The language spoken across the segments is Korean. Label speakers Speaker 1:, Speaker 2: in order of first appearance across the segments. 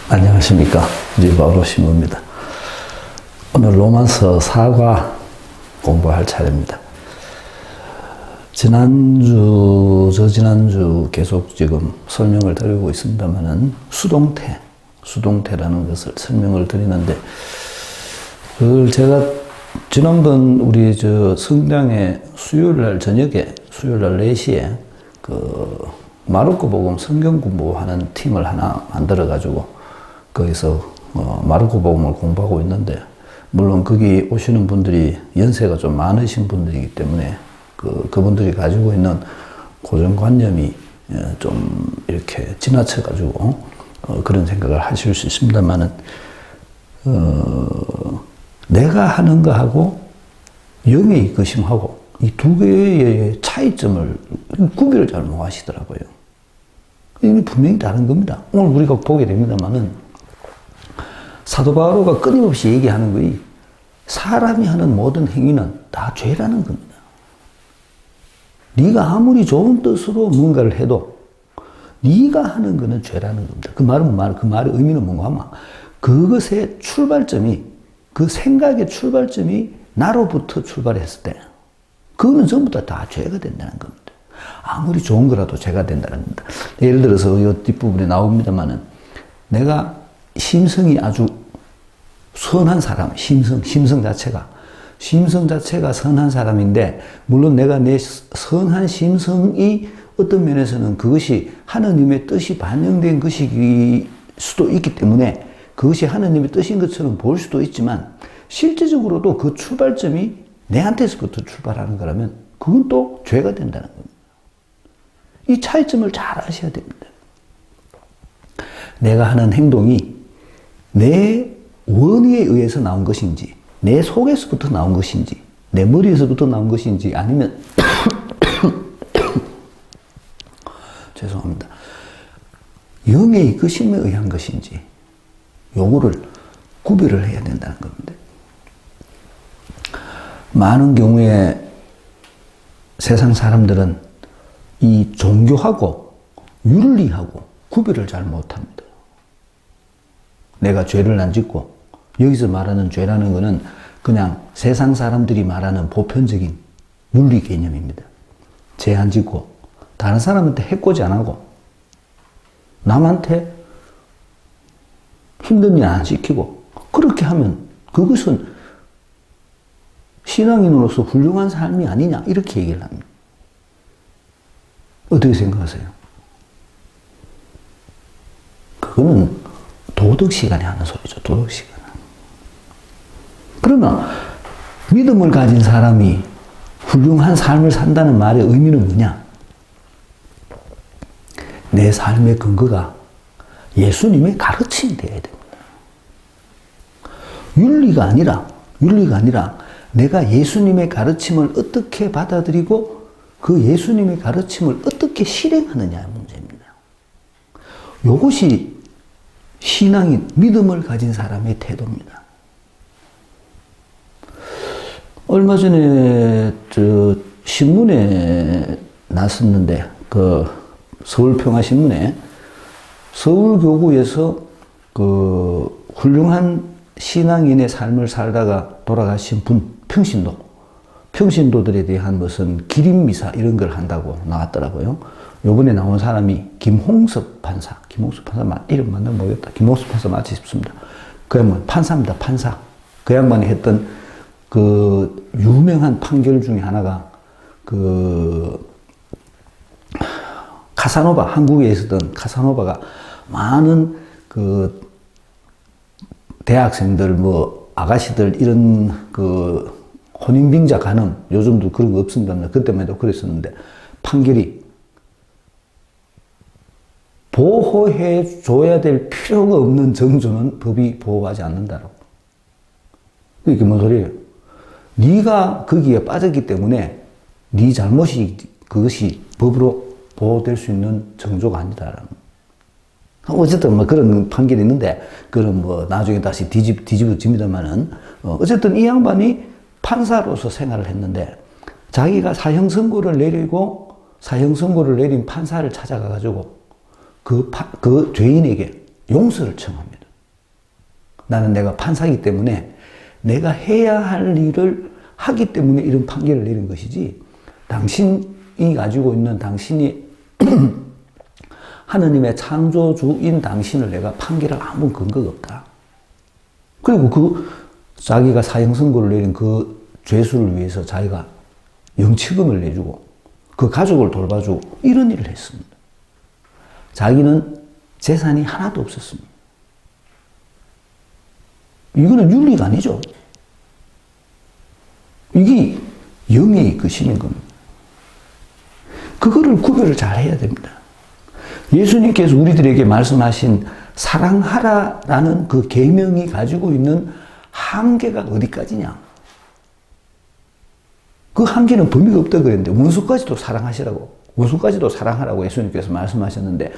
Speaker 1: 안녕하십니까. 리바로 신부입니다. 오늘 로마서 4과 공부할 차례입니다. 저지난주 계속 지금 설명을 드리고 있습니다만은 수동태라는 것을 설명을 드리는데, 그걸 제가 지난번 우리 성당에 수요일날 저녁에, 수요일날 4시에 마르코 복음 성경 공부하는 팀을 하나 만들어가지고 거기서 마르코 복음을 공부하고 있는데, 물론 거기 오시는 분들이 연세가 좀 많으신 분들이기 때문에 그분들이 가지고 있는 고정관념이 좀 이렇게 지나쳐가지고 그런 생각을 하실 수 있습니다만은, 내가 하는 거하고 영의 이끄심하고 이 두 개의 차이점을 구별을 잘 못 하시더라고요. 이게 분명히 다른 겁니다. 오늘 우리가 보게 됩니다만은, 사도 바오로가 끊임없이 얘기하는 거이 사람이 하는 모든 행위는 다 죄라는 겁니다. 네가 아무리 좋은 뜻으로 뭔가를 해도 네가 하는 거는 죄라는 겁니다. 그 말의 의미는 뭔가 하면, 그것의 출발점이, 그 생각의 출발점이 나로부터 출발했을 때 그거는 전부 다 죄가 된다는 겁니다. 아무리 좋은 거라도 죄가 된다는 겁니다. 예를 들어서 이 뒷부분에 나옵니다만은, 내가 심성이 아주 선한 사람, 심성 자체가 선한 사람인데, 물론 내가 내 선한 심성이 어떤 면에서는 그것이 하느님의 뜻이 반영된 것일 수도 있기 때문에 그것이 하느님의 뜻인 것처럼 보일 수도 있지만, 실제적으로도 그 출발점이 내한테서부터 출발하는 거라면 그건 또 죄가 된다는 겁니다. 이 차이점을 잘 아셔야 됩니다. 내가 하는 행동이 내 원의에 의해서 나온 것인지, 내 속에서부터 나온 것인지, 내 머리에서부터 나온 것인지, 아니면 죄송합니다, 영의 이끄심에 의한 것인지, 요거를 구별을 해야 된다는 겁니다. 많은 경우에 세상 사람들은 이 종교하고 윤리하고 구별을 잘 못합니다. 내가 죄를 안 짓고, 여기서 말하는 죄라는 것은 그냥 세상 사람들이 말하는 보편적인 윤리 개념입니다. 죄 안 짓고, 다른 사람한테 해코지 안 하고, 남한테 힘든 일 안 시키고, 그렇게 하면 그것은 신앙인으로서 훌륭한 삶이 아니냐, 이렇게 얘기를 합니다. 어떻게 생각하세요? 그거는 도덕 시간에 하는 소리죠. 도덕 시간. 그러면 믿음을 가진 사람이 훌륭한 삶을 산다는 말의 의미는 뭐냐? 내 삶의 근거가 예수님의 가르침이 되어야 됩니다. 윤리가 아니라 내가 예수님의 가르침을 어떻게 받아들이고 그 예수님의 가르침을 어떻게 실행하느냐의 문제입니다. 이것이 신앙인, 믿음을 가진 사람의 태도입니다. 얼마 전에 신문에 났었는데, 서울평화신문에 서울교구에서 훌륭한 신앙인의 삶을 살다가 돌아가신 분, 평신도들에 대한 무슨 기림미사 이런 걸 한다고 나왔더라고요. 요번에 나온 사람이 김홍섭 판사 이름 맞나 모르겠다. 김홍섭 판사 맞지 싶습니다. 그 양반 판사입니다. 판사. 그 양반이 했던 그 유명한 판결 중에 하나가 카사노바, 한국에 있었던 카사노바가 많은 대학생들, 아가씨들, 이런 혼인빙자 간음, 요즘도 그런 거 없습니다. 그때만 해도 그랬었는데, 판결이 보호해 줘야 될 필요가 없는 정조는 법이 보호하지 않는다라고. 이게 뭔 소리예요? 네가 거기에 빠졌기 때문에 네 잘못이, 그것이 법으로 보호될 수 있는 정조가 아니다라는. 어쨌든 그런 판결이 있는데, 그런 나중에 다시 뒤집어집니다만은, 어쨌든 이 양반이 판사로서 생활을 했는데, 자기가 사형 선고를 내린 판사를 찾아가가지고 그 죄인에게 용서를 청합니다. 나는 내가 판사이기 때문에 내가 해야 할 일을 하기 때문에 이런 판결을 내린 것이지, 당신이 가지고 있는, 당신이 하느님의 창조주인 당신을 내가 판결할 아무 근거가 없다. 그리고 자기가 사형 선고를 내린 그 죄수를 위해서 자기가 영치금을 내주고 그 가족을 돌봐주고 이런 일을 했습니다. 자기는 재산이 하나도 없었습니다. 이거는 윤리가 아니죠. 이게 영의 이끄심인 겁니다. 그거를 구별을 잘 해야 됩니다. 예수님께서 우리들에게 말씀하신 사랑하라라는 그 계명이 가지고 있는 한계가 어디까지냐? 그 한계는 범위가 없다 그랬는데 원수까지도 사랑하시라고, 원수까지도 사랑하라고 예수님께서 말씀하셨는데,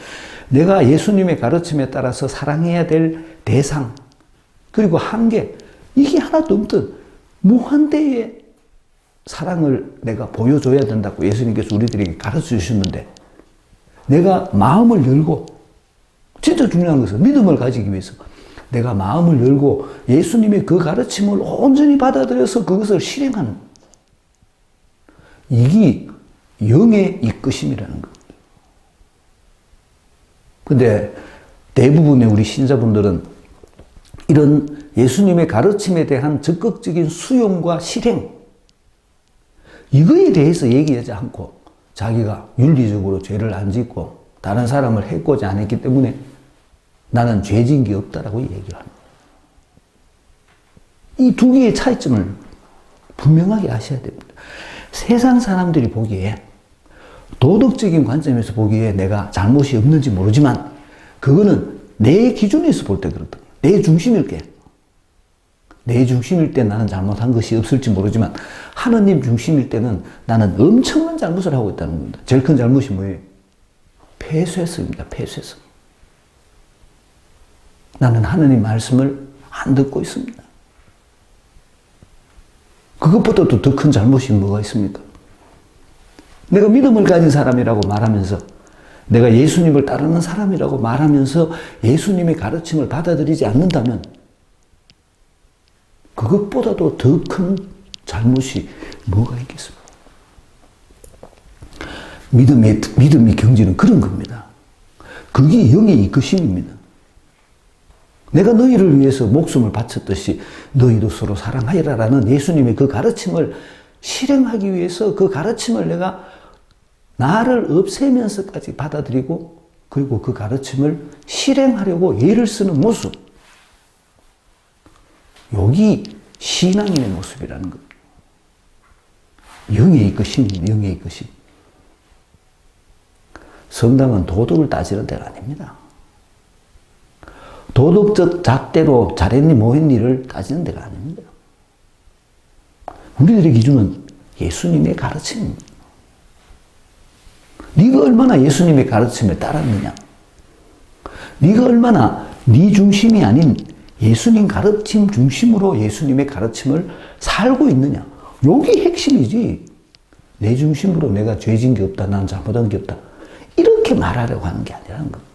Speaker 1: 내가 예수님의 가르침에 따라서 사랑해야 될 대상 그리고 한계, 이게 하나도 없던 무한대의 사랑을 내가 보여줘야 된다고 예수님께서 우리들에게 가르쳐 주셨는데, 내가 마음을 열고, 진짜 중요한 것은 믿음을 가지기 위해서 내가 마음을 열고 예수님의 그 가르침을 온전히 받아들여서 그것을 실행하는, 이게 영의 이끄심이라는 겁니다. 근데 대부분의 우리 신자분들은 이런 예수님의 가르침에 대한 적극적인 수용과 실행, 이거에 대해서 얘기하지 않고 자기가 윤리적으로 죄를 안 짓고 다른 사람을 해코지 안 했기 때문에 나는 죄 지은 게 없다라고 얘기를 합니다. 이 두 개의 차이점을 분명하게 아셔야 됩니다. 세상 사람들이 보기에, 도덕적인 관점에서 보기에 내가 잘못이 없는지 모르지만 그거는 내 기준에서 볼 때 그렇다. 내 중심일 때. 내 중심일 때 나는 잘못한 것이 없을지 모르지만 하느님 중심일 때는 나는 엄청난 잘못을 하고 있다는 겁니다. 제일 큰 잘못이 뭐예요? 폐쇄성입니다. 폐쇄성. 나는 하느님 말씀을 안 듣고 있습니다. 그것보다도 더 큰 잘못이 뭐가 있습니까? 내가 믿음을 가진 사람이라고 말하면서, 내가 예수님을 따르는 사람이라고 말하면서 예수님의 가르침을 받아들이지 않는다면 그것보다도 더 큰 잘못이 뭐가 있겠습니까? 믿음의 경지는 그런 겁니다. 그게 영의 이끄심입니다. 내가 너희를 위해서 목숨을 바쳤듯이 너희도 서로 사랑하리라라는 예수님의 그 가르침을 실행하기 위해서 그 가르침을 내가 나를 없애면서까지 받아들이고, 그리고 그 가르침을 실행하려고 애를 쓰는 모습, 여기 신앙인의 모습이라는 겁니다. 영의 이끄심입니다. 영의 이끄심. 성당은 도덕을 따지는 데가 아닙니다. 도덕적 잣대로 잘했니 뭐했니를 따지는 데가 아닙니다. 우리들의 기준은 예수님의 가르침입니다. 네가 얼마나 예수님의 가르침을 따랐느냐, 네가 얼마나 네 중심이 아닌 예수님 가르침 중심으로 예수님의 가르침을 살고 있느냐, 여기 핵심이지. 내 중심으로 내가 죄진 게 없다, 난 잘못한 게 없다, 이렇게 말하려고 하는 게 아니라는 겁니다.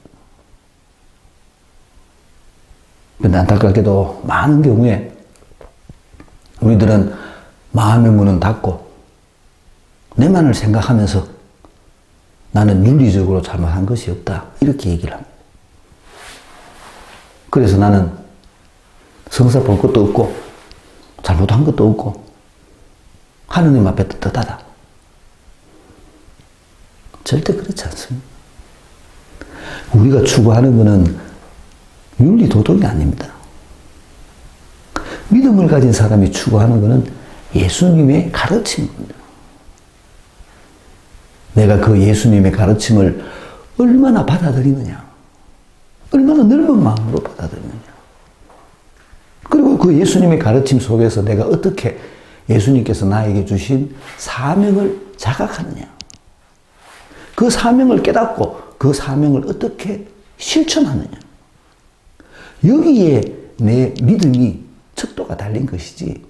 Speaker 1: 근데 안타깝게도 많은 경우에 우리들은 마음의 문은 닫고 내만을 생각하면서 나는 윤리적으로 잘못한 것이 없다, 이렇게 얘기를 합니다. 그래서 나는 성사 볼 것도 없고 잘못한 것도 없고 하느님 앞에 떳떳하다. 절대 그렇지 않습니다. 우리가 추구하는 것은 윤리 도덕이 아닙니다. 믿음을 가진 사람이 추구하는 것은 예수님의 가르침입니다. 내가 그 예수님의 가르침을 얼마나 받아들이느냐, 얼마나 넓은 마음으로 받아들이느냐, 그리고 그 예수님의 가르침 속에서 내가 어떻게 예수님께서 나에게 주신 사명을 자각하느냐, 그 사명을 깨닫고 그 사명을 어떻게 실천하느냐, 여기에 내 믿음이 척도가 달린 것이지,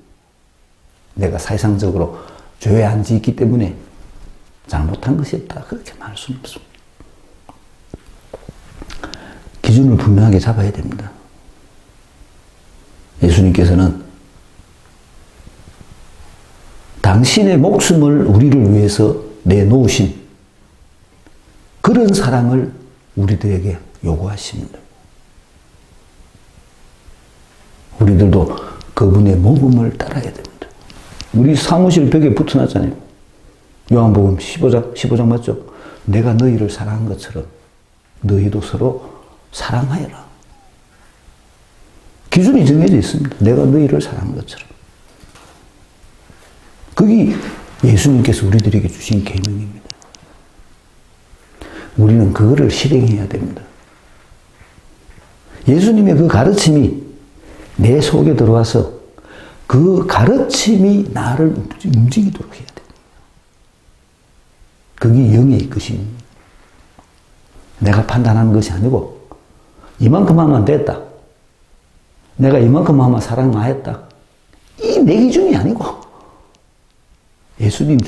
Speaker 1: 내가 사실상적으로 죄 안 짓기 때문에 잘못한 것이 없다, 그렇게 말할 수는 없습니다. 기준을 분명하게 잡아야 됩니다. 예수님께서는 당신의 목숨을 우리를 위해서 내놓으신 그런 사랑을 우리들에게 요구하십니다. 우리들도 그분의 모범을 따라야 됩니다. 우리 사무실 벽에 붙어놨잖아요. 요한복음 15장 맞죠? 내가 너희를 사랑한 것처럼 너희도 서로 사랑하여라. 기준이 정해져 있습니다. 내가 너희를 사랑한 것처럼. 그게 예수님께서 우리들에게 주신 계명입니다. 우리는 그거를 실행해야 됩니다. 예수님의 그 가르침이 내 속에 들어와서 그 가르침이 나를 움직이도록 해야 됩니다. 그게 영의 것입니다. 내가 판단하는 것이 아니고 이만큼 하면 됐다. 내가 이만큼 하면 사랑 많았다. 이 내 기준이 아니고 예수님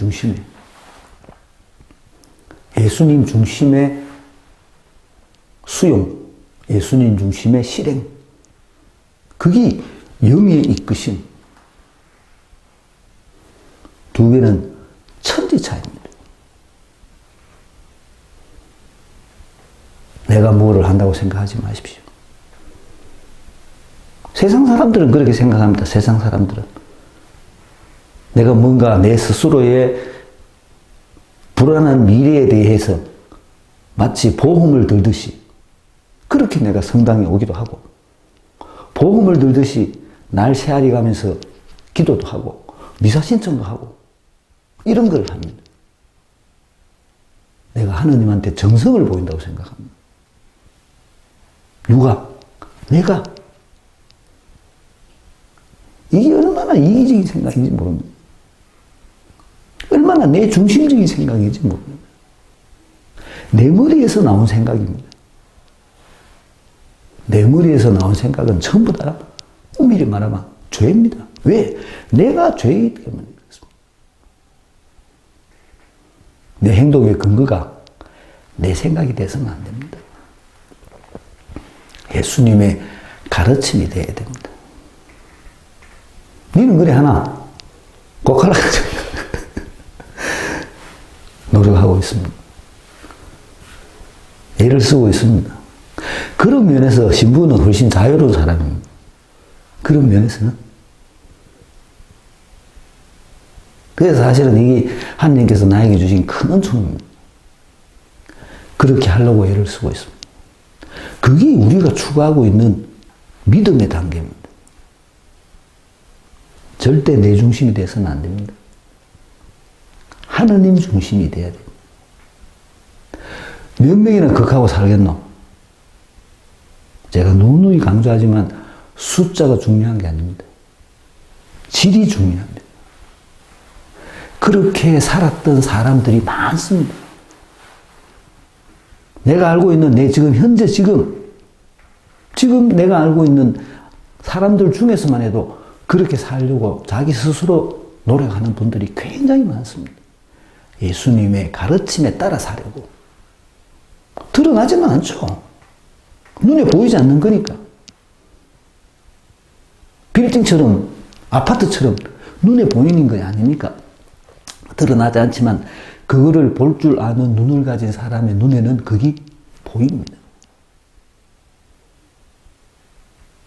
Speaker 1: 중심의 수용, 예수님 중심의 실행. 그게 영의 이끄심. 두 개는 천지 차이입니다. 내가 뭐를 한다고 생각하지 마십시오. 세상 사람들은 그렇게 생각합니다. 세상 사람들은. 내가 뭔가 내 스스로의 불안한 미래에 대해서 마치 보험을 들듯이 그렇게 내가 성당에 오기도 하고 보험을 들듯이 날 새알이 가면서 기도도 하고 미사 신청도 하고 이런 걸 합니다. 내가 하느님한테 정성을 보인다고 생각합니다. 누가? 내가. 이게 얼마나 이기적인 생각인지 모릅니다. 얼마나 내 중심적인 생각인지 모릅니다. 내 머리에서 나온 생각입니다. 내 머리에서 나온 생각은 전부 다 엄밀히 말하면 죄입니다. 왜? 내가 죄이기 때문에 그렇습니다. 내 행동의 근거가 내 생각이 돼서는 안 됩니다. 예수님의 가르침이 돼야 됩니다. 니는 그래 하나 꼭 하려고 노력하고 있습니다. 애를 쓰고 있습니다. 그런 면에서 신부는 훨씬 자유로운 사람입니다. 그런 면에서는. 그래서 사실은 이게 하나님께서 나에게 주신 큰 은총입니다. 그렇게 하려고 애를 쓰고 있습니다. 그게 우리가 추구하고 있는 믿음의 단계입니다. 절대 내 중심이 돼서는 안 됩니다. 하느님 중심이 돼야 됩니다. 몇 명이나 극하고 살겠노? 제가 누누이 강조하지만 숫자가 중요한 게 아닙니다. 질이 중요합니다. 그렇게 살았던 사람들이 많습니다. 내가 알고 있는 현재 내가 알고 있는 사람들 중에서만 해도 그렇게 살려고 자기 스스로 노력하는 분들이 굉장히 많습니다. 예수님의 가르침에 따라 살려고. 드러나지는 않죠. 눈에 보이지 않는 거니까. 빌딩처럼, 아파트처럼 눈에 보이는 거 아닙니까? 드러나지 않지만 그거를 볼 줄 아는 눈을 가진 사람의 눈에는 그게 보입니다.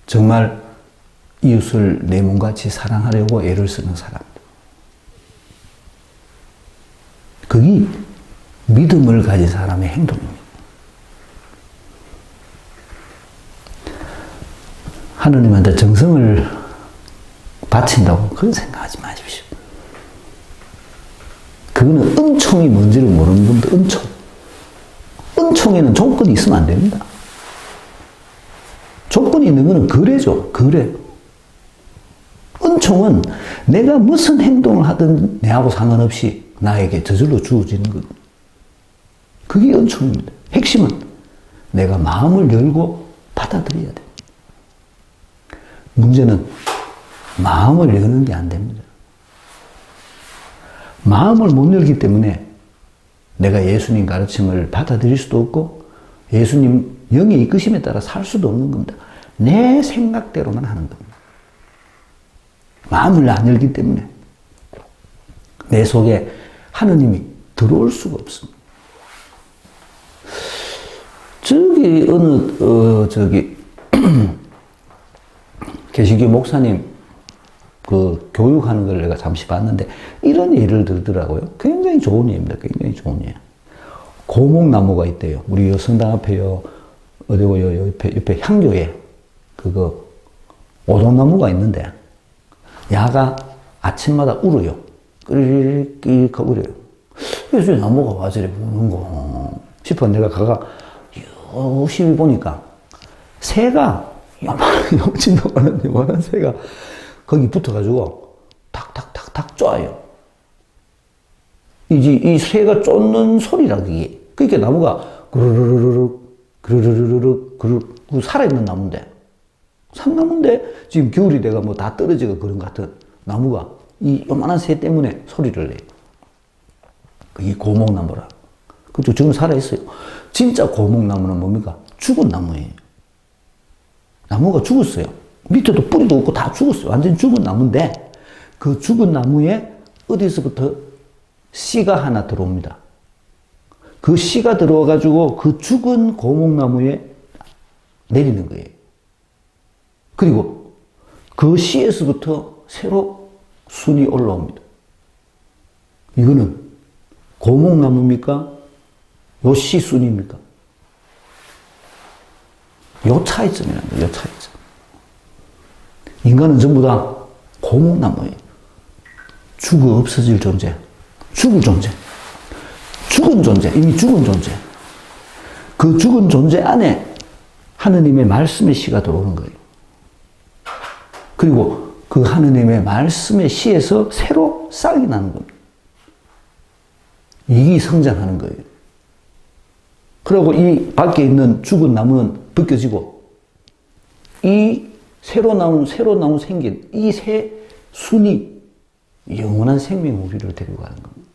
Speaker 1: 정말 이웃을 내 몸같이 사랑하려고 애를 쓰는 사람들. 그게 믿음을 가진 사람의 행동입니다. 하느님한테 정성을 바친다고 그런 생각하지 마십시오. 그거는 은총이 뭔지를 모르는 분들, 은총. 은총에는 조건이 있으면 안 됩니다. 조건이 있는 거는 거래죠, 거래. 은총은 내가 무슨 행동을 하든 내하고 상관없이 나에게 저절로 주어지는 것. 그게 은총입니다. 핵심은 내가 마음을 열고 받아들여야 돼. 문제는 마음을 여는 게 안 됩니다. 마음을 못 열기 때문에 내가 예수님 가르침을 받아들일 수도 없고 예수님 영의 이끄심에 따라 살 수도 없는 겁니다. 내 생각대로만 하는 겁니다. 마음을 안 열기 때문에 내 속에 하느님이 들어올 수가 없습니다. 저기 개시교 목사님 그 교육하는 걸 내가 잠시 봤는데 이런 예를 들더라고요. 굉장히 좋은 예입니다. 굉장히 좋은 예. 고목나무가 있대요. 우리 성당 앞에요. 어디고요? 옆에 향교에 그거 오동나무가 있는데 야가 아침마다 울어요. 끄릭끄릭 울어요. 그래서 나무가 와 저래 우는 거 싶어 내가 가가 열심히 보니까 새가 요만한 새가 거기 붙어가지고 탁탁탁탁 쪼아요. 이 새가 쫓는 소리라 그게. 그러니까 나무가 그르르르륵 살아있는 나무인데 삼나무인데 지금 겨울이 돼가 뭐 다 떨어지고 그런 것 같은 나무가 이 요만한 새 때문에 소리를 내요. 그게 고목나무라. 그죠? 지금 살아있어요. 진짜 고목나무는 뭡니까? 죽은 나무예요. 나무가 죽었어요. 밑에도 뿌리도 없고 다 죽었어요. 완전히 죽은 나무인데 그 죽은 나무에 어디서부터 씨가 하나 들어옵니다. 그 씨가 들어와가지고 그 죽은 고목나무에 내리는 거예요. 그리고 그 씨에서부터 새로 순이 올라옵니다. 이거는 고목나무입니까? 요 씨 순입니까? 요 차이점이라는 거예요. 요 차이점. 인간은 전부 다 고목나무예요. 죽어 없어질 존재. 죽을 존재. 죽은 존재. 이미 죽은 존재. 그 죽은 존재 안에 하느님의 말씀의 씨가 들어오는 거예요. 그리고 그 하느님의 말씀의 씨에서 새로 싹이 나는 겁니다. 이게 성장하는 거예요. 그리고 이 밖에 있는 죽은 나무는 벗겨지고 이 새로 나온 생긴 이 새 순이 영원한 생명 우리를 데리고 가는 겁니다.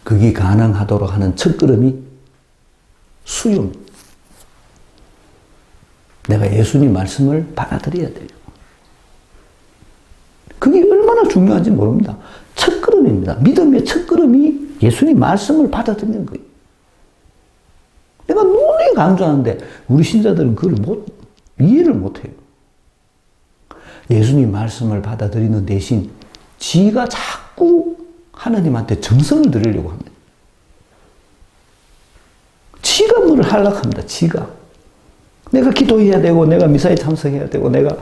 Speaker 1: 그게 가능하도록 하는 첫걸음이 수용. 내가 예수님 말씀을 받아들여야 돼요. 그게 얼마나 중요한지 모릅니다. 첫걸음입니다. 믿음의 첫걸음이 예수님 말씀을 받아들이는 거예요. 내가 너무 강조하는데 우리 신자들은 그걸 이해를 못해요. 예수님 말씀을 받아들이는 대신 지가 자꾸 하나님한테 정성을 들이려고 합니다. 지가 뭐를 하려고 합니다. 지가. 내가 기도해야 되고 내가 미사에 참석해야 되고 내가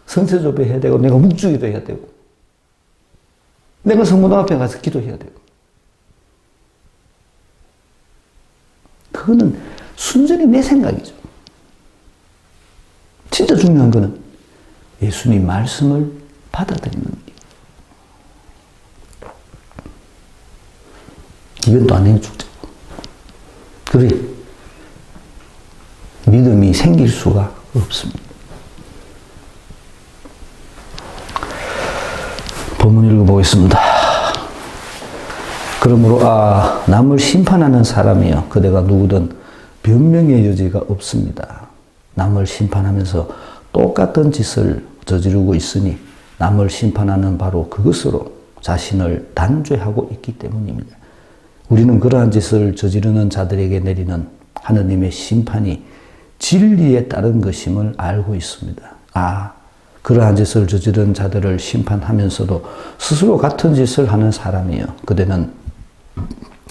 Speaker 1: 성체조배해야 되고 내가 묵주기도 해야 되고 내가 성모당 앞에 가서 기도해야 되고 그거는 순전히 내 생각이죠. 진짜 중요한 거는 예수님 말씀을 받아들이는 거예요. 이건 또 안 되는 축제고. 그래. 믿음이 생길 수가 없습니다. 본문 읽어보겠습니다. 그러므로 남을 심판하는 사람이여 그대가 누구든 변명의 여지가 없습니다. 남을 심판하면서 똑같은 짓을 저지르고 있으니 남을 심판하는 바로 그것으로 자신을 단죄하고 있기 때문입니다. 우리는 그러한 짓을 저지르는 자들에게 내리는 하느님의 심판이 진리에 따른 것임을 알고 있습니다. 그러한 짓을 저지른 자들을 심판하면서도 스스로 같은 짓을 하는 사람이요. 그대는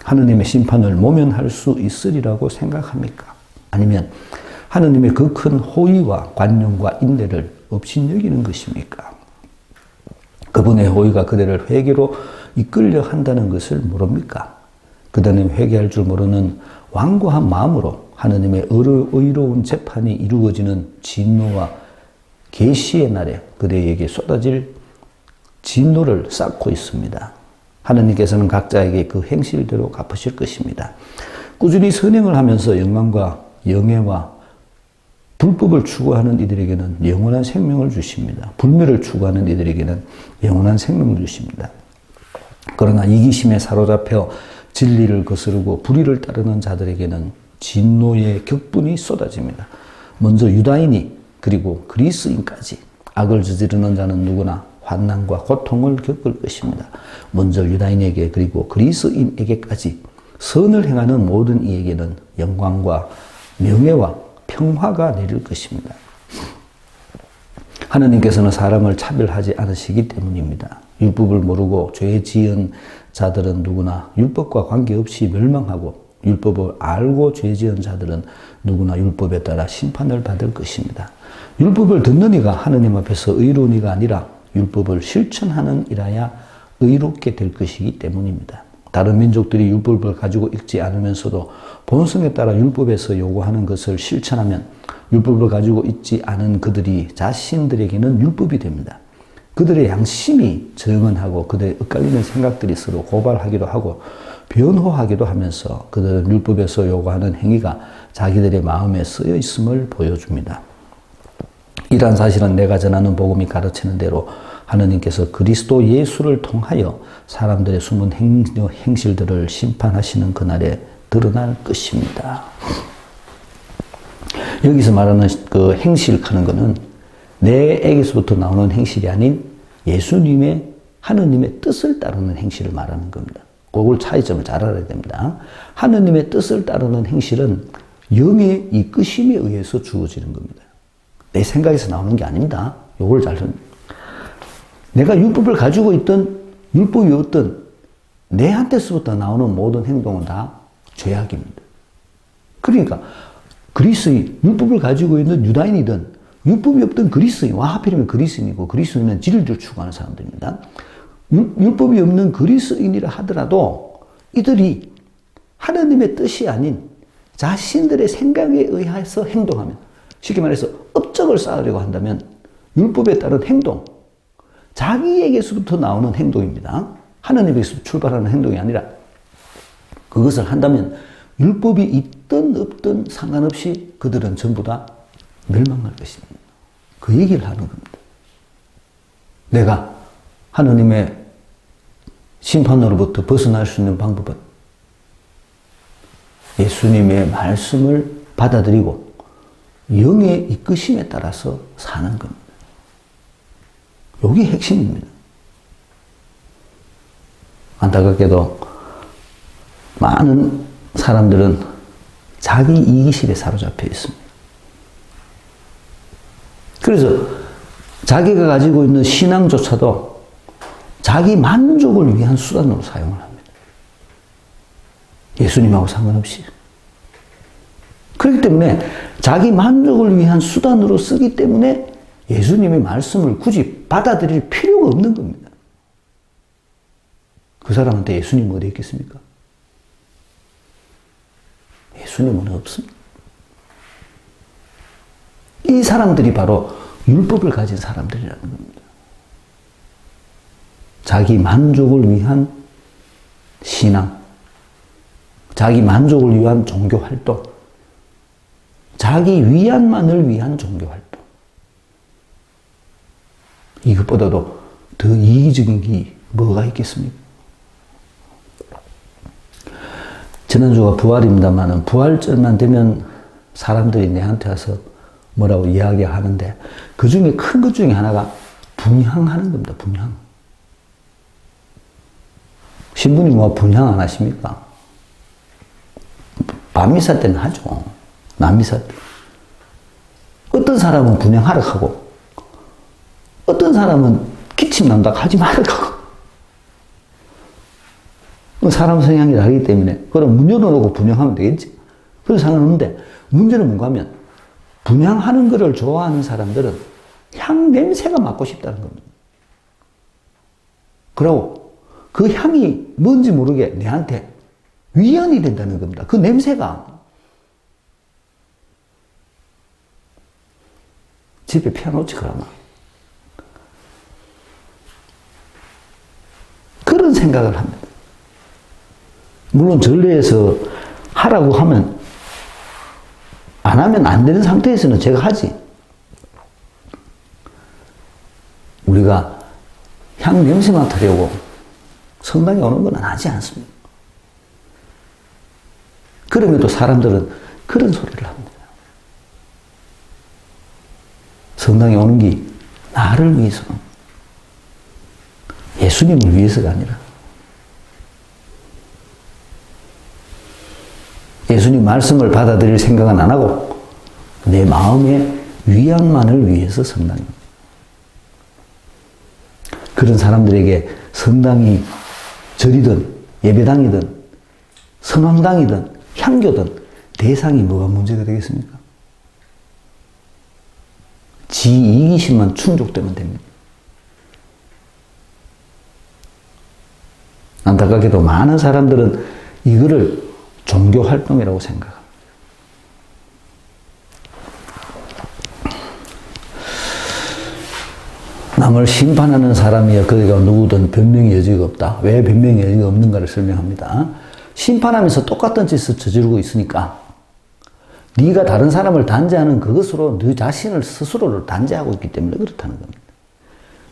Speaker 1: 하느님의 심판을 모면할 수 있으리라고 생각합니까? 아니면 하느님의 그 큰 호의와 관용과 인내를 업신여기는 것입니까? 그분의 호의가 그대를 회개로 이끌려 한다는 것을 모릅니까? 그대는 회개할 줄 모르는 완고한 마음으로 하느님의 의로운 재판이 이루어지는 진노와 계시의 날에 그대에게 쏟아질 진노를 쌓고 있습니다. 하느님께서는 각자에게 그 행실대로 갚으실 것입니다. 꾸준히 선행을 하면서 영광과 영예와 불법을 추구하는 이들에게는 영원한 생명을 주십니다. 불멸을 추구하는 이들에게는 영원한 생명을 주십니다. 그러나 이기심에 사로잡혀 진리를 거스르고 불의를 따르는 자들에게는 진노의 격분이 쏟아집니다. 먼저 유다인이 그리고 그리스인까지 악을 저지르는 자는 누구나 환난과 고통을 겪을 것입니다. 먼저 유다인에게 그리고 그리스인에게까지 선을 행하는 모든 이에게는 영광과 명예와 평화가 내릴 것입니다. 하느님께서는 사람을 차별하지 않으시기 때문입니다. 율법을 모르고 죄 지은 자들은 누구나 율법과 관계없이 멸망하고 율법을 알고 죄 지은 자들은 누구나 율법에 따라 심판을 받을 것입니다. 율법을 듣는 이가 하느님 앞에서 의로운 이가 아니라 율법을 실천하는 이라야 의롭게 될 것이기 때문입니다. 다른 민족들이 율법을 가지고 읽지 않으면서도 본성에 따라 율법에서 요구하는 것을 실천하면 율법을 가지고 있지 않은 그들이 자신들에게는 율법이 됩니다. 그들의 양심이 정언하고 그들의 엇갈리는 생각들이 서로 고발하기도 하고 변호하기도 하면서 그들은 율법에서 요구하는 행위가 자기들의 마음에 쓰여 있음을 보여줍니다. 이러한 사실은 내가 전하는 복음이 가르치는 대로 하느님께서 그리스도 예수를 통하여 사람들의 숨은 행실들을 심판하시는 그날에 드러날 것입니다. 여기서 말하는 그 행실하는 것은 내에게서부터 나오는 행실이 아닌 예수님의 하느님의 뜻을 따르는 행실을 말하는 겁니다. 그걸 차이점을 잘 알아야 됩니다. 하느님의 뜻을 따르는 행실은 영의 이끄심에 의해서 주어지는 겁니다. 내 생각에서 나오는 게 아닙니다. 요걸 잘 내가 율법을 가지고 있던 율법이 어떤 내한테서부터 나오는 모든 행동은 다 죄악입니다. 그러니까 그리스인, 율법을 가지고 있는 유다인이든 율법이 없던 그리스인, 하필이면 그리스인이고 그리스인은 진리를 추구하는 사람들입니다. 율법이 없는 그리스인이라 하더라도 이들이 하나님의 뜻이 아닌 자신들의 생각에 의해서 행동하면, 쉽게 말해서 업적을 쌓으려고 한다면 율법에 따른 행동, 자기에게서부터 나오는 행동입니다. 하나님에게서 출발하는 행동이 아니라 그것을 한다면 율법이 있든 없든 상관없이 그들은 전부 다 멸망할 것입니다. 그 얘기를 하는 겁니다. 내가 하느님의 심판으로부터 벗어날 수 있는 방법은 예수님의 말씀을 받아들이고 영의 이끄심에 따라서 사는 겁니다. 이게 핵심입니다. 안타깝게도 많은 사람들은 자기 이기심에 사로잡혀 있습니다. 그래서 자기가 가지고 있는 신앙조차도 자기 만족을 위한 수단으로 사용을 합니다. 예수님하고 상관없이. 그렇기 때문에 자기 만족을 위한 수단으로 쓰기 때문에 예수님의 말씀을 굳이 받아들일 필요가 없는 겁니다. 그 사람한테 예수님은 어디 있겠습니까? 예수님은 없습니다. 이 사람들이 바로 율법을 가진 사람들이라는 겁니다. 자기 만족을 위한 신앙, 자기 만족을 위한 종교 활동, 자기 위안만을 위한 종교 활동. 이것보다도 더 이기적인 게 뭐가 있겠습니까? 지난주가 부활입니다만 부활절만 되면 사람들이 내한테 와서 뭐라고 이야기하는데 그 중에 큰 것 중에 하나가 분향하는 겁니다. 분향. 신부님 뭐 분향 안 하십니까? 밤미사 때는 하죠. 남미사 때. 어떤 사람은 분향하러 가고 어떤 사람은 기침 난다 하지 말라고. 사람 성향이 다르기 때문에 그럼 문 열어놓고 분향하면 되겠지. 그래서 상관없는데 문제는 뭔가 하면 분향하는 것을 좋아하는 사람들은 향 냄새가 맡고 싶다는 겁니다. 그리고 그 향이 뭔지 모르게 내한테 위안이 된다는 겁니다. 그 냄새가 집에 피워놓지 그러면. 그런 생각을 합니다. 물론 전례에서 하라고 하면 안 하면 안 되는 상태에서는 제가 하지. 우리가 향 냄새 맡으려고 성당에 오는 건 하지 않습니다. 그럼에도 사람들은 그런 소리를 합니다. 성당에 오는 게 나를 위해서. 예수님을 위해서가 아니라. 예수님 말씀을 받아들일 생각은 안 하고 내 마음의 위안만을 위해서 성당입니다. 그런 사람들에게 성당이 절이든 예배당이든 선왕당이든 향교든 대상이 뭐가 문제가 되겠습니까? 지 이기심만 충족되면 됩니다. 안타깝게도 많은 사람들은 이거를 종교 활동이라고 생각합니다. 남을 심판하는 사람이야 그가 누구든 변명의 여지가 없다. 왜 변명의 여지가 없는가를 설명합니다. 심판하면서 똑같은 짓을 저지르고 있으니까 네가 다른 사람을 단죄하는 그것으로 네 자신을 스스로를 단죄하고 있기 때문에 그렇다는 겁니다.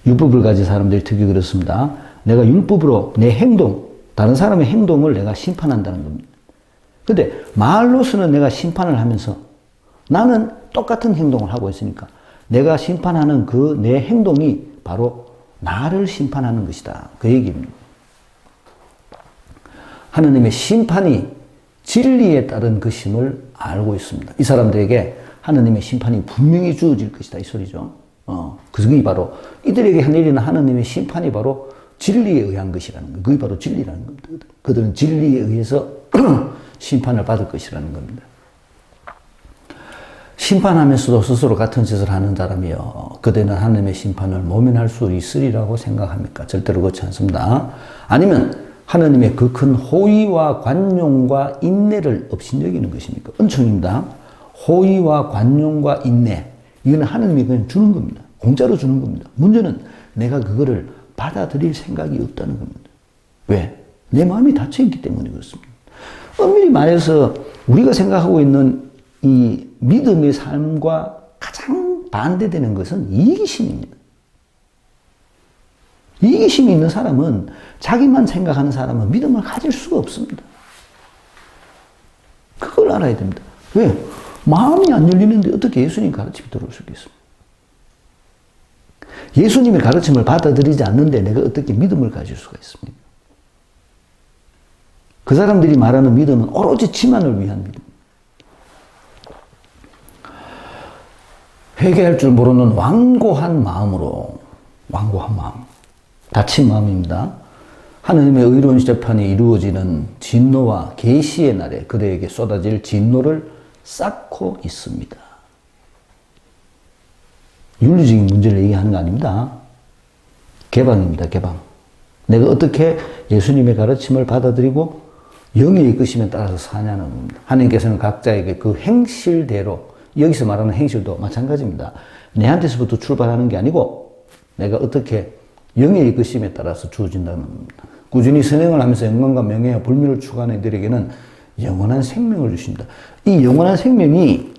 Speaker 1: 율법을 가진 사람들이 특히 그렇습니다. 내가 율법으로 내 행동, 다른 사람의 행동을 내가 심판한다는 겁니다. 근데 말로서는 내가 심판을 하면서 나는 똑같은 행동을 하고 있으니까 내가 심판하는 그 내 행동이 바로 나를 심판하는 것이다. 그 얘기입니다. 하느님의 심판이 진리에 따른 것임을 알고 있습니다. 이 사람들에게 하느님의 심판이 분명히 주어질 것이다. 이 소리죠. 그게 바로 이들에게 내리는 하느님의 심판이 바로 진리에 의한 것이라는 거. 그게 바로 진리라는 겁니다. 그들은 진리에 의해서 심판을 받을 것이라는 겁니다. 심판하면서도 스스로 같은 짓을 하는 사람이요. 그대는 하나님의 심판을 모면할 수 있으리라고 생각합니까? 절대로 그렇지 않습니다. 아니면 하나님의 그 큰 호의와 관용과 인내를 업신여기는 것입니까? 은총입니다. 호의와 관용과 인내. 이거는 하나님이 그냥 주는 겁니다. 공짜로 주는 겁니다. 문제는 내가 그거를 받아들일 생각이 없다는 겁니다. 왜? 내 마음이 닫혀있기 때문에 그렇습니다. 엄밀히 말해서 우리가 생각하고 있는 이 믿음의 삶과 가장 반대되는 것은 이기심입니다. 이기심이 있는 사람은 자기만 생각하는 사람은 믿음을 가질 수가 없습니다. 그걸 알아야 됩니다. 왜? 마음이 안 열리는데 어떻게 예수님 가르침이 들어올 수 있겠습니까? 예수님의 가르침을 받아들이지 않는데 내가 어떻게 믿음을 가질 수가 있습니까? 그 사람들이 말하는 믿음은 오로지 지만을 위한 믿음. 회개할 줄 모르는 완고한 마음으로, 완고한 마음, 다친 마음입니다. 하느님의 의로운 재판이 이루어지는 진노와 계시의 날에 그들에게 쏟아질 진노를 쌓고 있습니다. 윤리적인 문제를 얘기하는 거 아닙니다. 개방입니다. 개방. 내가 어떻게 예수님의 가르침을 받아들이고 영의 이끄심에 따라서 사냐는 겁니다. 하나님께서는 각자에게 그 행실대로, 여기서 말하는 행실도 마찬가지입니다. 내한테서부터 출발하는 게 아니고 내가 어떻게 영의 이끄심에 따라서 주어진다는 겁니다. 꾸준히 선행을 하면서 영광과 명예와 불멸을 추구하는 이들에게는 영원한 생명을 주십니다. 이 영원한 생명이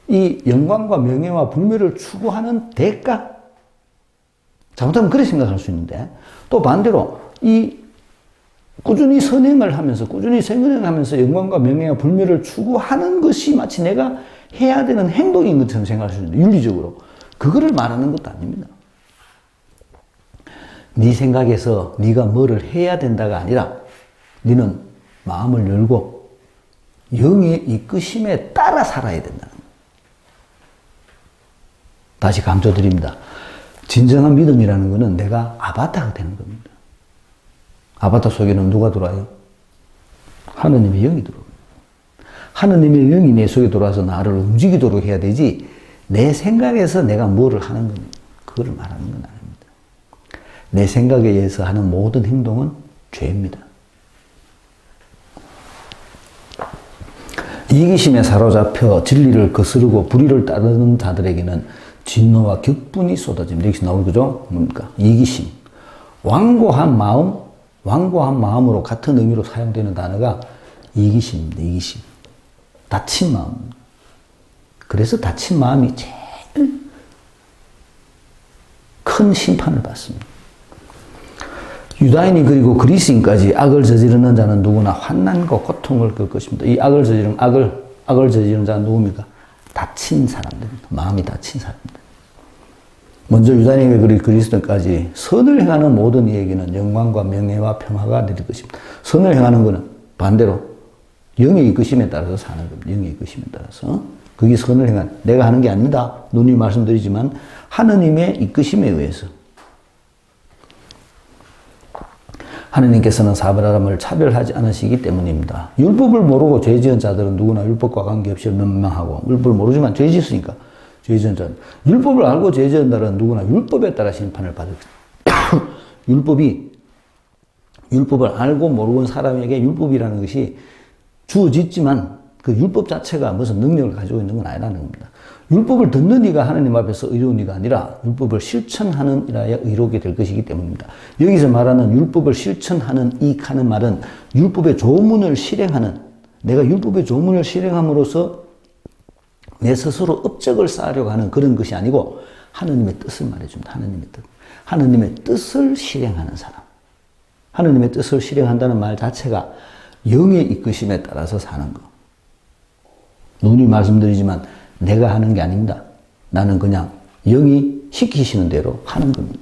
Speaker 1: 이 영광과 명예와 불멸을 추구하는 대가? 잘못하면 그렇게 생각할 수 있는데, 또 반대로 이 꾸준히 선행을 하면서, 꾸준히 생활하면서 영광과 명예와 불멸을 추구하는 것이 마치 내가 해야 되는 행동인 것처럼 생각할 수 있는데, 윤리적으로. 그거를 말하는 것도 아닙니다. 네 생각에서 네가 뭐를 해야 된다가 아니라, 너는 마음을 열고 영의 이끄심에 따라 살아야 된다는 거예요. 다시 강조드립니다. 진정한 믿음이라는 것은 내가 아바타가 되는 겁니다. 아바타 속에는 누가 들어와요? 하느님의 영이 들어옵니다. 하느님의 영이 내 속에 들어와서 나를 움직이도록 해야 되지, 내 생각에서 내가 뭐를 하는 겁니다. 그거를 말하는 건 아닙니다. 내 생각에 의해서 하는 모든 행동은 죄입니다. 이기심에 사로잡혀 진리를 거스르고 불의를 따르는 자들에게는 진노와 격분이 쏟아집니다. 여기서 나오는 거죠? 뭡니까? 이기심. 완고한 마음, 완고한 마음으로 같은 의미로 사용되는 단어가 이기심입니다. 이기심. 다친 마음. 그래서 다친 마음이 제일 큰 심판을 받습니다. 유다인이 그리고 그리스인까지 악을 저지르는 자는 누구나 환난과 고통을 겪을 것입니다. 이 악을 저지르는 자는 누굽니까? 다친 사람들입니다. 마음이 다친 사람들. 먼저 유다인에게 그리스도까지 선을 행하는 모든 이에게는 영광과 명예와 평화가 내릴 것입니다. 선을 행하는 것은 반대로 영의 이끄심에 따라서 사는 겁니다. 영의 이끄심에 따라서. 그게 선을 행하는, 내가 하는 게 아닙니다. 누누이 말씀드리지만 하느님의 이끄심에 의해서. 하느님께서는 사람을 차별하지 않으시기 때문입니다. 율법을 모르고 죄 지은 자들은 누구나 율법과 관계없이 멸망하고, 율법을 모르지만 죄 짓으니까 죄 지은 자는, 율법을 알고 죄 지은 자는 누구나 율법에 따라 심판을 받을 율법을 알고 모르는 사람에게 율법이라는 것이 주어졌지만 그 율법 자체가 무슨 능력을 가지고 있는 건 아니라는 겁니다. 율법을 듣는 이가 하나님 앞에서 의로운 이가 아니라 율법을 실천하는 이라야 의롭게 될 것이기 때문입니다. 여기서 말하는 율법을 실천하는 이하는 말은 율법의 조문을 실행하는, 내가 율법의 조문을 실행함으로써 내 스스로 업적을 쌓으려고 하는 그런 것이 아니고 하느님의 뜻을 말해줍니다. 하느님의 뜻. 하느님의 뜻을 실행하는 사람. 하느님의 뜻을 실행한다는 말 자체가 영의 이끄심에 따라서 사는 것. 누누이 말씀드리지만 내가 하는 게 아닙니다. 나는 그냥 영이 시키시는 대로 하는 겁니다.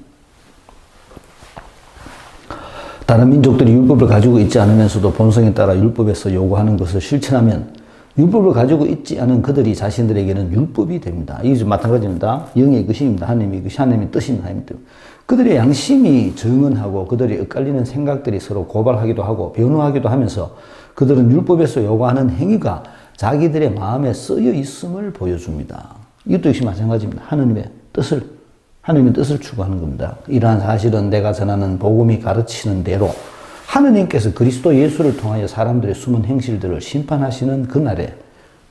Speaker 1: 다른 민족들이 율법을 가지고 있지 않으면서도 본성에 따라 율법에서 요구하는 것을 실천하면 율법을 가지고 있지 않은 그들이 자신들에게는 율법이 됩니다. 이게 마찬가지입니다. 영의 이끄심입니다. 하나님의 뜻입니다. 하나님의 뜻. 그들의 양심이 정언하고 그들이 엇갈리는 생각들이 서로 고발하기도 하고 변호하기도 하면서 그들은 율법에서 요구하는 행위가 자기들의 마음에 쓰여 있음을 보여줍니다. 이것도 역시 마찬가지입니다. 하나님의 뜻을 추구하는 겁니다. 이러한 사실은 내가 전하는 복음이 가르치는 대로 하느님께서 그리스도 예수를 통하여 사람들의 숨은 행실들을 심판하시는 그날에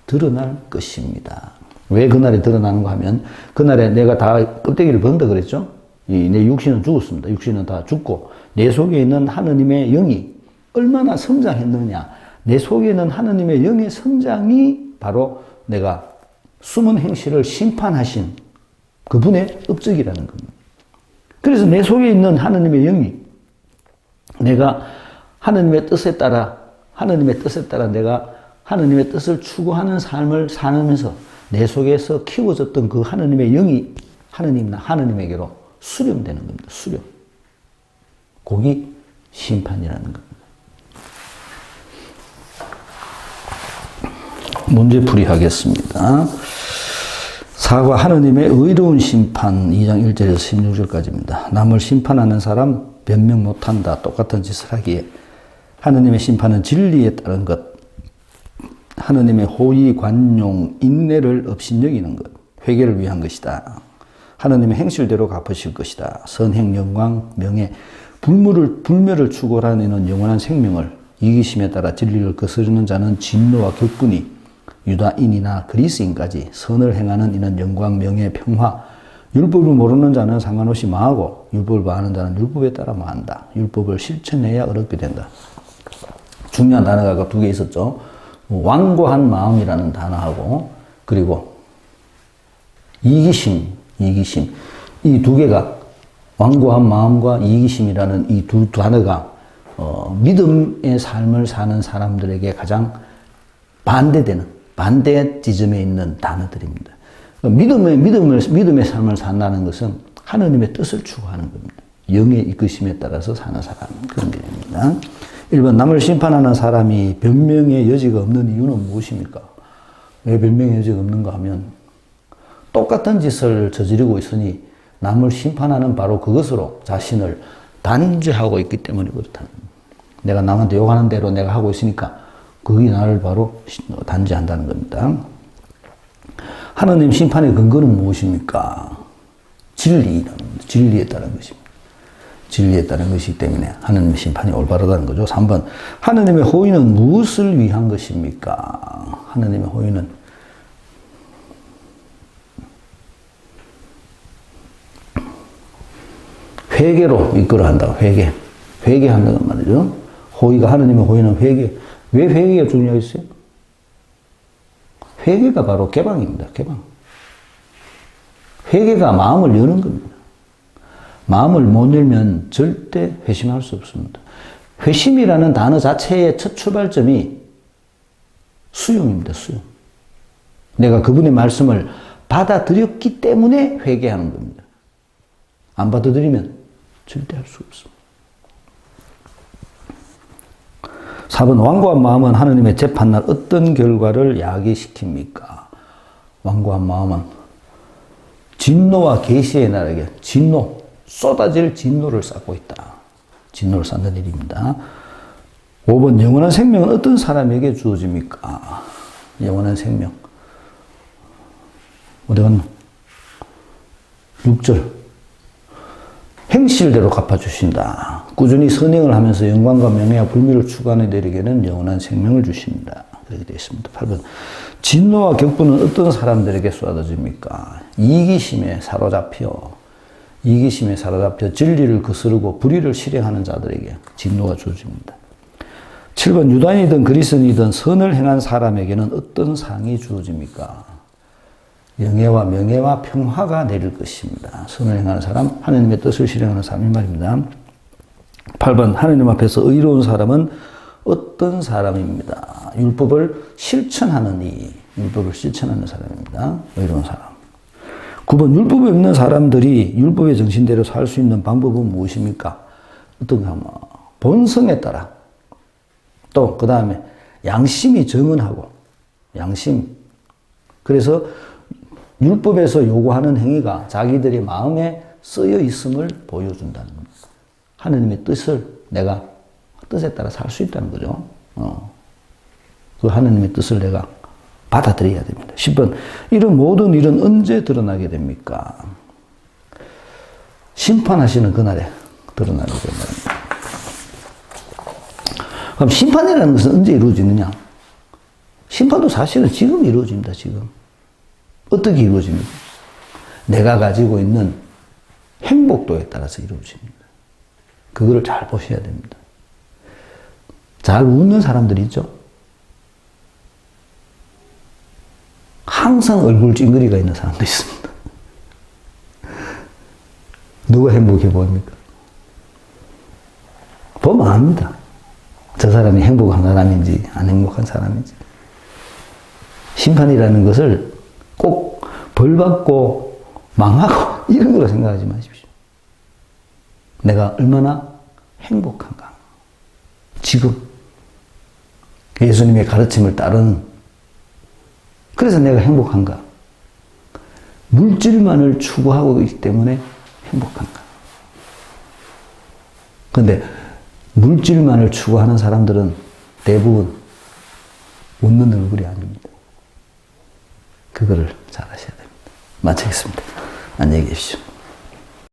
Speaker 1: 드러날 것입니다. 왜 그날에 드러나는가 하면 그날에 내가 다 껍데기를 번다 그랬죠? 내 육신은 죽었습니다. 육신은 다 죽고 내 속에 있는 하느님의 영이 얼마나 성장했느냐, 내 속에 있는 하느님의 영의 성장이 바로 내가 숨은 행실을 심판하신 그분의 업적이라는 겁니다. 그래서 내 속에 있는 하느님의 영이 내가 하느님의 뜻에 따라 내가 하느님의 뜻을 추구하는 삶을 살면서 내 속에서 키워졌던 그 하느님의 영이 하느님에게로 수렴되는 겁니다. 수렴. 그게 심판이라는 겁니다. 문제풀이 하겠습니다. 사과 하느님의 의로운 심판 2장 1절에서 16절까지입니다. 남을 심판하는 사람 변명 못한다. 똑같은 짓을 하기에 하느님의 심판은 진리에 따른 것, 하느님의 호의, 관용, 인내를 업신여기는 것, 회개를 위한 것이다. 하느님의 행실대로 갚으실 것이다. 선행, 영광, 명예, 불멸을 추구하는 영원한 생명을, 이기심에 따라 진리를 거스르는 자는 진노와 격분이, 유다인이나 그리스인까지 선을 행하는 이는 영광, 명예, 평화, 율법을 모르는 자는 상관없이 망하고 율법을 아는 자는 율법에 따라 망한다. 율법을 실천해야 어렵게 된다. 중요한 단어가 두 개 있었죠. 완고한 마음이라는 단어하고 그리고 이기심. 이 두 개가, 완고한 마음과 이기심이라는 이 두 단어가 믿음의 삶을 사는 사람들에게 가장 반대 지점에 있는 단어들입니다. 믿음의 삶을 산다는 것은 하느님의 뜻을 추구하는 겁니다. 영의 이끄심에 따라서 사는 사람, 그런 개념입니다. 1번, 남을 심판하는 사람이 변명의 여지가 없는 이유는 무엇입니까? 왜 변명의 여지가 없는가 하면 똑같은 짓을 저지르고 있으니 남을 심판하는 바로 그것으로 자신을 단죄하고 있기 때문에 그렇다는 겁니다. 내가 남한테 욕하는 대로 내가 하고 있으니까 그게 나를 바로 단죄한다는 겁니다. 하느님 심판의 근거는 무엇입니까? 진리에 따른 것입니다. 진리에 따른 것이기 때문에 하느님의 심판이 올바르다는 거죠. 3번, 하느님의 호의는 무엇을 위한 것입니까? 하느님의 호의는 회개로 이끌어 한다고. 회개한다는 말이죠. 하느님의 호의는 회개. 왜 회개가 중요했어요? 회개가 바로 개방입니다. 개방. 회개가 마음을 여는 겁니다. 마음을 못 열면 절대 회심할 수 없습니다. 회심이라는 단어 자체의 첫 출발점이 수용입니다. 수용. 내가 그분의 말씀을 받아들였기 때문에 회개하는 겁니다. 안 받아들이면 절대 할 수 없습니다. 4번 완고한 마음은 하느님의 재판날 어떤 결과를 야기시킵니까? 완고한 마음은 진노와 계시의 날에게 진노, 쏟아질 진노를 쌓고 있다. 진노를 쌓는 일입니다. 5번 영원한 생명은 어떤 사람에게 주어집니까? 영원한 생명. 어디 갔나? 6절. 행실대로 갚아주신다. 꾸준히 선행을 하면서 영광과 명예와 불미를 추구하는 이들에게는 영원한 생명을 주십니다. 그렇게 되어 있습니다. 8번. 진노와 격분은 어떤 사람들에게 쏟아집니까? 이기심에 사로잡혀 진리를 거스르고 불의를 실행하는 자들에게 진노가 주어집니다. 7번 유다인이든 그리스인이든 선을 행한 사람에게는 어떤 상이 주어집니까? 영예와 명예와 평화가 내릴 것입니다. 선을 행하는 사람, 하나님의 뜻을 실행하는 사람이 말입니다. 8번 하나님 앞에서 의로운 사람은 어떤 사람입니다. 율법을 실천하는 사람입니다. 의로운 사람. 9번 율법이 없는 사람들이 율법의 정신대로 살 수 있는 방법은 무엇입니까? 어떤 가 본성에 따라 또 그 다음에 양심이 정언하고 양심. 그래서 율법에서 요구하는 행위가 자기들의 마음에 쓰여 있음을 보여준다는 겁니다. 하느님의 뜻을 내가 뜻에 따라 살 수 있다는 거죠. 그 하느님의 뜻을 내가 받아들여야 됩니다. 10번 이런 모든 일은 언제 드러나게 됩니까? 심판하시는 그날에 드러나게 됩니다. 그럼 심판이라는 것은 언제 이루어지느냐? 심판도 사실은 지금 이루어집니다. 지금. 어떻게 이루어집니까? 내가 가지고 있는 행복도에 따라서 이루어집니다. 그거를 잘 보셔야 됩니다. 잘 웃는 사람들이 있죠? 항상 얼굴 찡그리가 있는 사람도 있습니다. 누가 행복해 보입니까? 보면 압니다. 저 사람이 행복한 사람인지 안 행복한 사람인지. 심판이라는 것을 꼭 벌받고 망하고 이런 걸로 생각하지 마십시오. 내가 얼마나 행복한가. 지금 예수님의 가르침을 따르는 그래서 내가 행복한가. 물질만을 추구하고 있기 때문에 행복한가. 그런데 물질만을 추구하는 사람들은 대부분 웃는 얼굴이 아닙니다. 그거를 잘 아셔야 됩니다. 마치겠습니다. 안녕히 계십시오.